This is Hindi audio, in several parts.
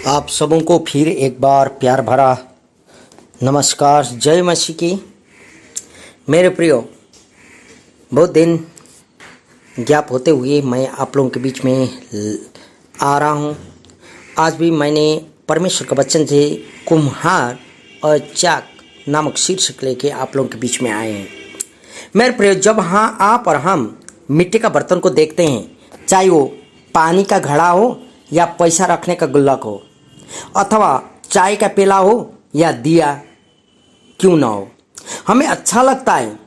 आप सबों को फिर एक बार प्यार भरा नमस्कार। जय मसीह की। मेरे प्रियो, बहुत दिन गैप होते हुए मैं आप लोगों के बीच में आ रहा हूँ। आज भी मैंने परमेश्वर का वचन से कुम्हार और चाक नामक शीर्षक लेके आप लोगों के बीच में आए हैं। मेरे प्रियो, जब आप और हम मिट्टी का बर्तन को देखते हैं, चाहे वो पानी का घड़ा हो या पैसा रखने का गुल्लक हो, अथवा चाय का पेला हो या दिया क्यों ना हो, हमें अच्छा लगता है।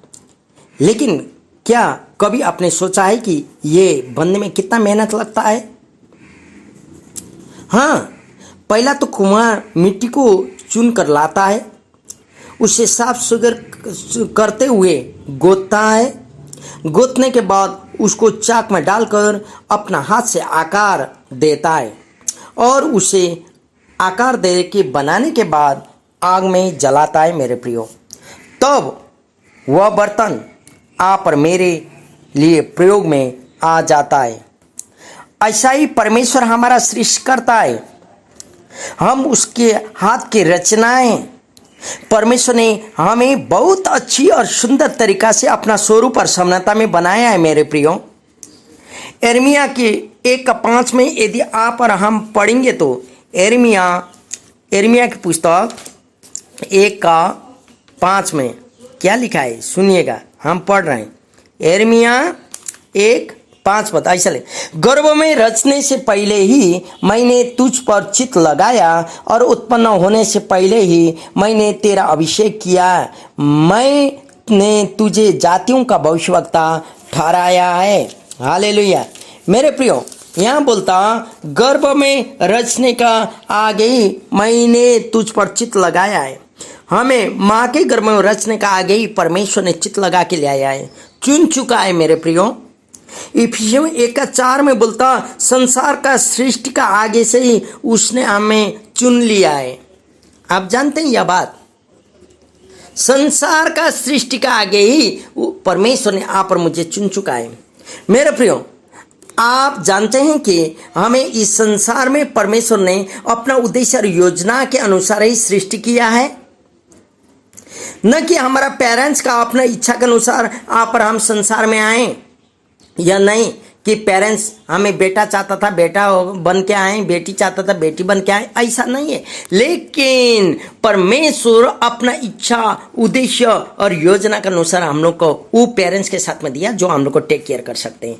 लेकिन क्या कभी आपने सोचा है कि ये बनने में कितना मेहनत लगता है? हाँ, पहला तो कुम्हार मिट्टी को चुन कर लाता है, उसे साफ सुथरा करते हुए गोदता है। गोदने के बाद उसको चाक में डालकर अपना हाथ से आकार देता है और उसे आकार दे के बनाने के बाद आग में जलाता है। मेरे प्रियो, तब वह बर्तन आप और मेरे लिए प्रयोग में आ जाता है। ऐसा ही परमेश्वर हमारा सृष्टि करता है, हम उसके हाथ की रचनाएं। परमेश्वर ने हमें बहुत अच्छी और सुंदर तरीका से अपना स्वरूप और समानता में बनाया है। मेरे प्रियो, यिर्मयाह के 1:5 में यदि आप और हम पढ़ेंगे तो यिर्मयाह की पुस्तक 1:5 में क्या लिखा है सुनिएगा। हम पढ़ रहे हैं यिर्मयाह 1:5 बता ऐसा ले, गर्भ में रचने से पहले ही मैंने तुझ पर चित्त लगाया और उत्पन्न होने से पहले ही मैंने तेरा अभिषेक किया। मैंने तुझे जातियों का भविष्यवक्ता ठहराया है। हालेलुया। मेरे प्रियो, यहाँ बोलता गर्भ में रचने का आगे ही मैंने तुझ पर चित्त लगाया है। हमें माँ के गर्भ में रचने का आगे ही परमेश्वर ने चित्त लगा के ले आया है, चुन चुका है। मेरे प्रियो, इफिसियों 1:4 में बोलता संसार का सृष्टि का आगे से ही उसने हमें चुन लिया है। आप जानते हैं यह बात, संसार का सृष्टि का आगे ही परमेश्वर ने आप और मुझे चुन चुका है। मेरे प्रियो, आप जानते हैं कि हमें इस संसार में परमेश्वर ने अपना उद्देश्य और योजना के अनुसार ही सृष्टि किया है, न कि हमारा पेरेंट्स का अपना इच्छा के अनुसार आप और हम संसार में आए, या नहीं कि पेरेंट्स हमें बेटा चाहता था बेटा बन के आए, बेटी चाहता था बेटी बन के आए, ऐसा नहीं है। लेकिन परमेश्वर अपना इच्छा, उद्देश्य और योजना के अनुसार हम लोग को वो पेरेंट्स के साथ में दिया जो हम लोग को टेक केयर कर सकते हैं।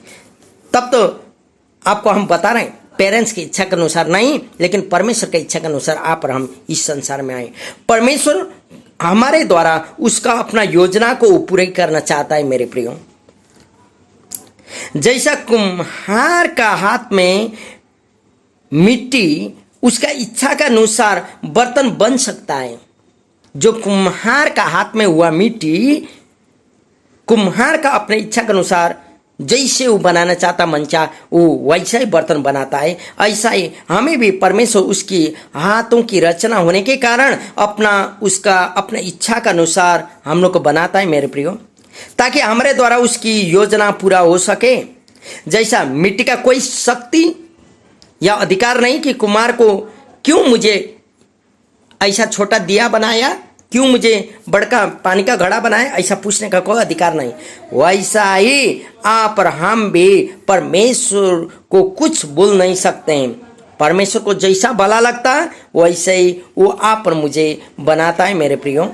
तब तो आपको हम बता रहे हैं, पेरेंट्स की इच्छा के अनुसार नहीं, लेकिन परमेश्वर की इच्छा के अनुसार आप और हम इस संसार में आए। परमेश्वर हमारे द्वारा उसका अपना योजना को पूरा करना चाहता है। मेरे प्रियो, जैसा कुम्हार का हाथ में मिट्टी उसका इच्छा के अनुसार बर्तन बन सकता है, जो कुम्हार का हाथ में हुआ मिट्टी कुम्हार का अपने इच्छा के अनुसार जैसे वो बनाना चाहता मन चाह वो वैसा ही बर्तन बनाता है। ऐसा ही हमें भी परमेश्वर उसकी हाथों की रचना होने के कारण अपना इच्छा के अनुसार हम लोग को बनाता है। मेरे प्रियो, ताकि हमारे द्वारा उसकी योजना पूरा हो सके। जैसा मिट्टी का कोई शक्ति या अधिकार नहीं कि कुम्हार को क्यों मुझे ऐसा छोटा दिया बनाया, क्यों मुझे बड़का पानी का घड़ा बनाया, ऐसा पूछने का कोई अधिकार नहीं। वैसा ही आप और हम भी परमेश्वर को कुछ बोल नहीं सकते हैं। परमेश्वर को जैसा भला लगता है वैसे ही वो आप और मुझे बनाता है। मेरे प्रियो,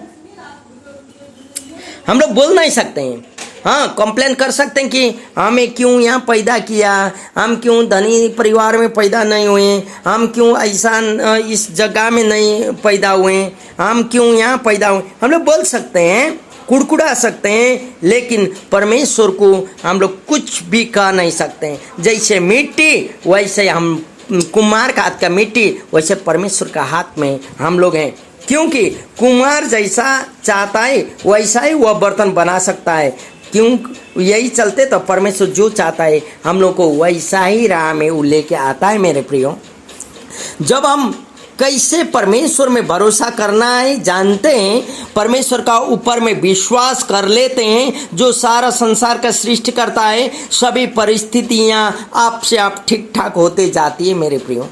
हम लोग बोल नहीं सकते हैं। हाँ, कंप्लेन कर सकते हैं कि हमें क्यों यहाँ पैदा किया, हम क्यों धनी परिवार में पैदा नहीं हुए, हम क्यों ऐसा इस जगह में नहीं पैदा हुए, हम क्यों यहाँ पैदा हुए। हम लोग बोल सकते हैं, कुड़कुड़ा सकते हैं, लेकिन परमेश्वर को हम लोग कुछ भी कह नहीं सकते हैं। जैसे मिट्टी वैसे हम कुम्हार का हाथ का मिट्टी, वैसे परमेश्वर का हाथ में हम लोग हैं। क्योंकि कुम्हार जैसा चाहता है वैसा ही वह बर्तन बना सकता है। क्यों यही चलते तो परमेश्वर जो चाहता है हम लोग को वैसा ही राह में वो लेके आता है। मेरे प्रियो, जब हम कैसे परमेश्वर में भरोसा करना है जानते हैं, परमेश्वर का ऊपर में विश्वास कर लेते हैं जो सारा संसार का सृष्टि करता है, सभी परिस्थितियां आपसे आप ठीक ठाक होते जाती है। मेरे प्रियो,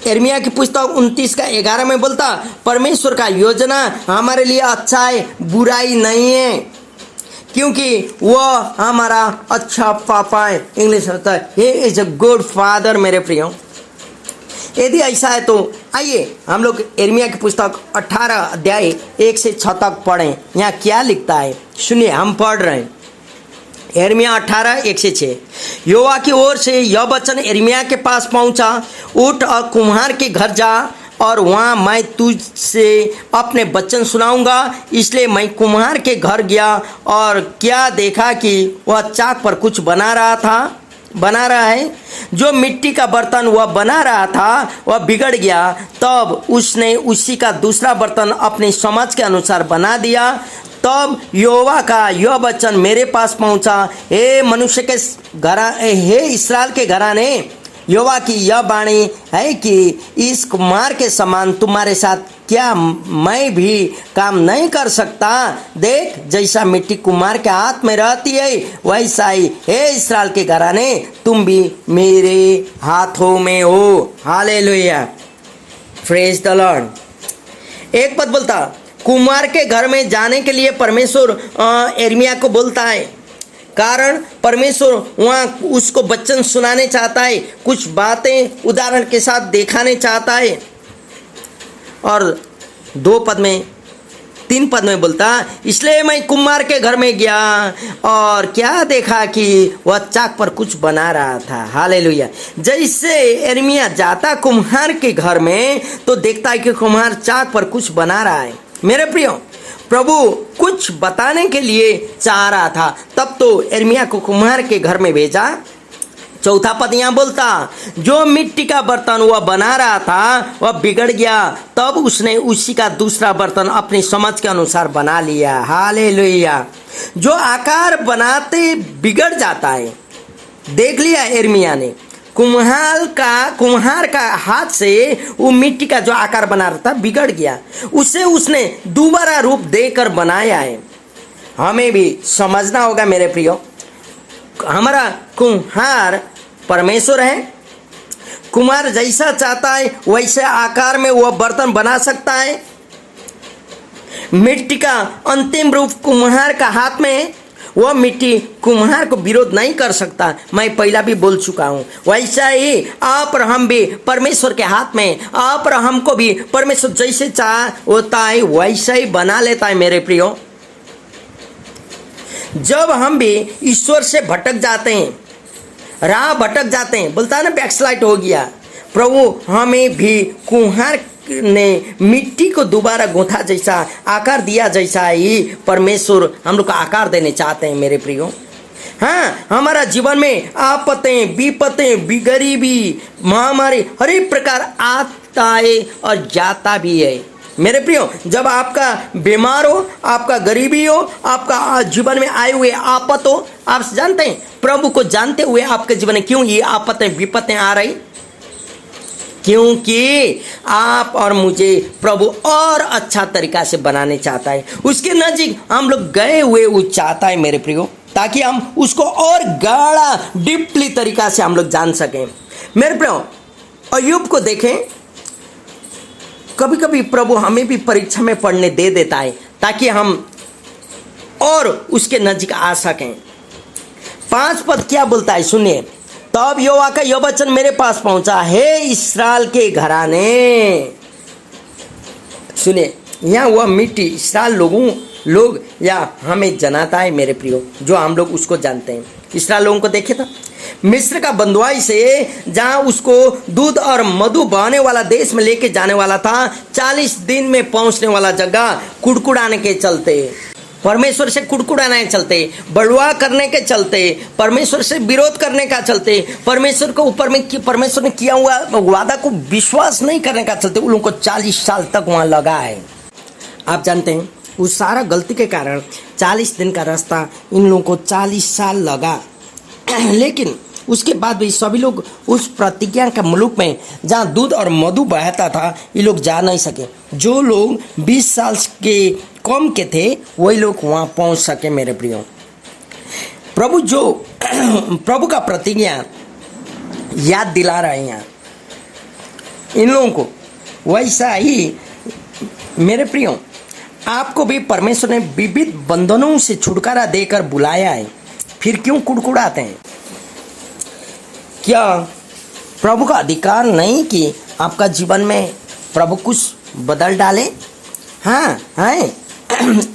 यिर्मयाह की पुस्तक 29 का 11 में बोलता, परमेश्वर का योजना हमारे लिए अच्छा है, बुराई नहीं है, क्योंकि वह हमारा अच्छा पापा है। इंग्लिश में होता है he is a good father. मेरे प्रियो, यदि ऐसा है तो आइए हम लोग यिर्मयाह की पुस्तक 18 अध्याय 1 से 6 तक पढ़ें। यहाँ क्या लिखता है सुनिए, हम पढ़ रहे हैं। यिर्मयाह 18 1 से 6। यहोवा की ओर से यह वचन यिर्मयाह के पास पहुंचा, उठ और कुम्हार के घर जा, और वहाँ मैं तुझसे अपने वचन सुनाऊंगा। इसलिए मैं कुम्हार के घर गया और क्या देखा कि वह चाक पर कुछ बना रहा है। जो मिट्टी का बर्तन वह बना रहा था वह बिगड़ गया। तब उसने उसी का दूसरा बर्तन अपनी समझ के अनुसार बना दिया। तब यहोवा का यह वचन मेरे पास पहुंचा, हे मनुष्य के घरा, हे इस्राएल के घराने, यहोवा की यह वाणी है कि इस कुम्हार के समान तुम्हारे साथ क्या मैं भी काम नहीं कर सकता? देख, जैसा मिट्टी कुम्हार के हाथ में रहती है वैसा ही हे इस्राएल के घराने तुम भी मेरे हाथों में हो। Hallelujah, praise the Lord. एक पद बोलता, कुम्हार के घर में जाने के लिए परमेश्वर यिर्मयाह को बोलता है, कारण परमेश्वर वहाँ उसको वचन सुनाने चाहता है, कुछ बातें उदाहरण के साथ दिखाने चाहता है। और 3 पद में बोलता, इसलिए मैं कुम्हार के घर में गया और क्या देखा कि वह चाक पर कुछ बना रहा था। हालेलुया। जैसे यिर्मयाह जाता कुम्हार के घर में तो देखता है कि कुम्हार चाक पर कुछ बना रहा है। मेरे प्रियो, प्रभु कुछ बताने के लिए चाह रहा था, तब तो यिर्मयाह को कुम्हार के घर में भेजा। 4 पद यहाँ बोलता, जो मिट्टी का बर्तन वह बना रहा था वह बिगड़ गया। तब उसने उसी का दूसरा बर्तन अपनी समझ के अनुसार बना लिया। हालेलुया। जो आकार बनाते बिगड़ जाता है, देख लिया यिर्मयाह ने, कुम्हार का हाथ से वो मिट्टी का जो आकार बना रहा था बिगड़ गया, उसे उसने दोबारा रूप देकर बनाया है। हमें भी समझना होगा मेरे प्रियो, हमारा कुम्हार परमेश्वर है। कुम्हार जैसा चाहता है वैसे आकार में वह बर्तन बना सकता है। मिट्टी का अंतिम रूप कुम्हार का हाथ में है, वह मिट्टी कुम्हार को विरोध नहीं कर सकता। मैं पहला भी बोल चुका हूँ। वैसा ही आप और हम भी परमेश्वर के हाथ में, आप और हमको भी परमेश्वर जैसे चाह होता है वैसा ही बना लेता है। मेरे प्रियो, जब हम भी ईश्वर से भटक जाते हैं, राह भटक जाते हैं, बोलता है ना बैकस्लाइड हो गया, प्रभु हमें भी कुम्हार ने मिट्टी को दोबारा गूंथा जैसा आकार दिया जैसा ही परमेश्वर हम लोग को आकार देने चाहते हैं। मेरे प्रियो, हाँ, हमारा जीवन में आपत्तें, विपत्तें, गरीबी, महामारी हर एक प्रकार आता है और जाता भी है। मेरे प्रियो, जब आपका बीमार हो, आपका गरीबी हो, आपका जीवन में आए हुए आपत हो, आप जानते हैं प्रभु को जानते हुए आपके जीवन में क्यों ये आपत्तें विपत्तें आ रही? क्योंकि आप और मुझे प्रभु और अच्छा तरीका से बनाने चाहता है। उसके नजीक हम लोग गए हुए वो चाहता है मेरे प्रियो, ताकि हम उसको और गाढ़ा डीपली तरीका से हम लोग जान सकें। मेरे प्रियो, अय्यूब को देखें, कभी कभी प्रभु हमें भी परीक्षा में पढ़ने दे देता है ताकि हम और उसके नजीक आ सकें। 5 पद क्या बोलता है सुनिए, तब यहोवा का यह वचन मेरे पास पहुंचा, हे इस्राएल के घराने। सुनिए, यहाँ वह मिट्टी इस्राएल लोग या हमें जनाता है मेरे प्रियो, जो हम लोग उसको जानते हैं। इस्राएल लोगों को देखे था, मिस्र का बंधुआई से जहाँ उसको दूध और मधु बहने वाला देश में लेके जाने वाला था, 40 दिन में पहुंचने वाला जगह कुड़कुड़ाने के चलते, परमेश्वर से कुड़कुड़ाने के चलते, बड़वा करने के चलते, परमेश्वर से विरोध करने का चलते, परमेश्वर को ऊपर में परमेश्वर ने किया हुआ वादा को विश्वास नहीं करने का चलते, उन लोगों को 40 साल तक वहाँ लगा है। आप जानते हैं उस सारा गलती के कारण 40 दिन का रास्ता इन लोगों को 40 साल लगा। लेकिन उसके बाद भी सभी लोग उस प्रतिज्ञा के मुल्क में जहाँ दूध और मधु बहता था ये लोग जा नहीं सके। जो लोग 20 साल के कम के थे वही लोग वहाँ पहुँच सके। मेरे प्रियो, प्रभु का प्रतिज्ञा याद दिला रहे हैं। इन लोगों को, वैसा ही मेरे प्रियो आपको भी परमेश्वर ने विविध बंधनों से छुटकारा देकर बुलाया है, फिर क्यों कुड़कुड़ाते हैं? क्या प्रभु का अधिकार नहीं कि आपका जीवन में प्रभु कुछ बदल डाले? हाँ है।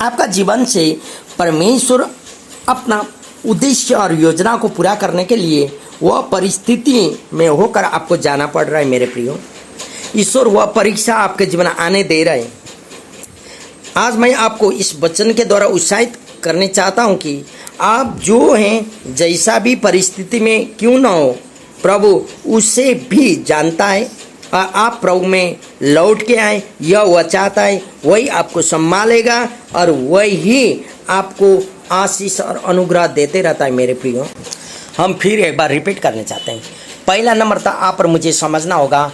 आपका जीवन से परमेश्वर अपना उद्देश्य और योजना को पूरा करने के लिए वह परिस्थिति में होकर आपको जाना पड़ रहा है मेरे प्रियो। ईश्वर वह परीक्षा आपके जीवन आने दे रहे हैं। आज मैं आपको इस वचन के द्वारा उत्साहित करने चाहता हूं कि आप जो हैं, जैसा भी परिस्थिति में क्यों न हो, प्रभु उसे भी जानता है और आप प्रभु में लौट के आए, यह वह चाहता है, वही आपको संभालेगा और वही आपको आशीष और अनुग्रह देते रहता है मेरे प्रियो। हम फिर एक बार रिपीट करने चाहते हैं। पहला नंबर था, आप और मुझे समझना होगा,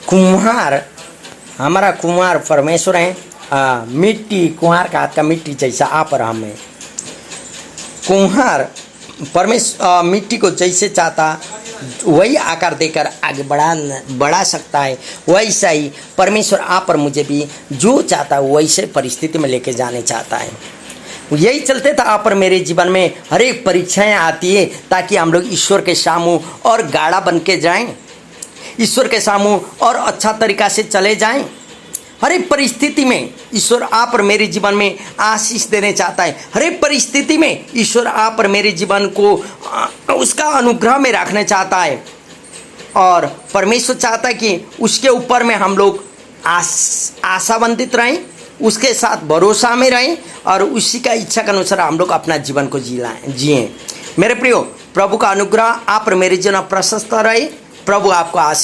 कुम्हार, हमारा कुम्हार परमेश्वर है, मिट्टी, कुम्हार का हाथ का मिट्टी जैसा आप और हम है। कुम्हार परमेश्वर मिट्टी को जैसे चाहता वही आकार देकर आगे बढ़ा सकता है, वैसा ही परमेश्वर आप और मुझे भी जो चाहता है वैसे परिस्थिति में लेके जाने चाहता है। यही चलते था आप और मेरे जीवन में हर एक परीक्षाएं आती है ताकि हम लोग ईश्वर के सामू और गाढ़ा बन के जाएं, ईश्वर के सामू और अच्छा तरीका से चले जाएं। हर एक परिस्थिति में ईश्वर आप और मेरे जीवन में आशीष देने चाहता है। हर एक परिस्थिति में ईश्वर आप और मेरे जीवन को उसका अनुग्रह में रखना चाहता है और परमेश्वर चाहता है कि उसके ऊपर में हम लोग आशावंतित रहें, उसके साथ भरोसा में रहें और उसी का इच्छा के अनुसार हम लोग अपना जीवन को जिएं। मेरे प्रियो, प्रभु का अनुग्रह आप और मेरे जीवन प्रशस्त रहे। प्रभु आपको आशीष